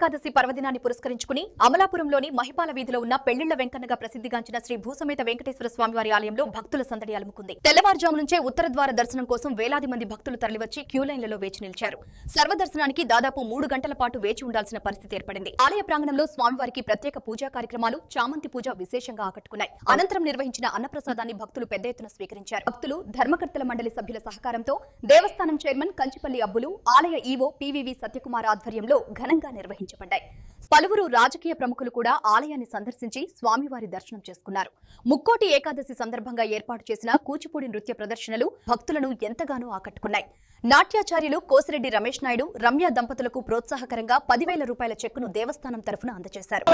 ఏకాదశి పర్వదినాన్ని పురస్కరించుకుని అమలాపురంలోని మహిపాల వీధిలో ఉన్న పెళ్లిళ్ల వెంకన్నగా ప్రసిద్ధిగాంచిన శ్రీ భూసమేత వెంకటేశ్వర స్వామివారి ఆలయంలో భక్తుల సందడి అలుముకుంది. తెల్లవారుజాము నుంచే ఉత్తర ద్వార దర్శనం కోసం వేలాది మంది భక్తులు తరలివచ్చి క్యూలైన్లలో వేచి నిలిచారు. సర్వదర్శనానికి దాదాపు 3 గంటల పాటు వేచి ఉండాల్సిన పరిస్థితి ఏర్పడింది. ఆలయ ప్రాంగణంలో స్వామివారికి ప్రత్యేక పూజా కార్యక్రమాలు, చామంతి పూజ విశేషంగా ఆకట్టుకున్నాయి. అనంతరం నిర్వహించిన అన్నప్రసాదాన్ని భక్తులు పెద్ద ఎత్తున స్వీకరించారు. భక్తులు, ధర్మకర్తల మండలి సభ్యుల సహకారంతో దేవస్థానం చైర్మన్ కంచిపల్లి అబ్బులు, ఆలయ ఈవో పివివి సత్యకుమార్ ఆధ్వర్యంలో ఘనంగా నిర్వహించబడ్డాయి. పలువురు రాజకీయ ప్రముఖులు కూడా ఆలయాన్ని సందర్శించి స్వామివారి దర్శనం చేసుకున్నారు. ముక్కోటి ఏకాదశి సందర్భంగా ఏర్పాటు చేసిన కూచిపూడి నృత్య ప్రదర్శనలు భక్తులను ఎంతగానో ఆకట్టుకున్నాయి. నాట్యాచార్యులు కోసిరెడ్డి రమేష్ నాయుడు, రమ్య దంపతులకు ప్రోత్సాహకరంగా 10,000 రూపాయల చెక్కును దేవస్థానం తరఫున అందజేశారు.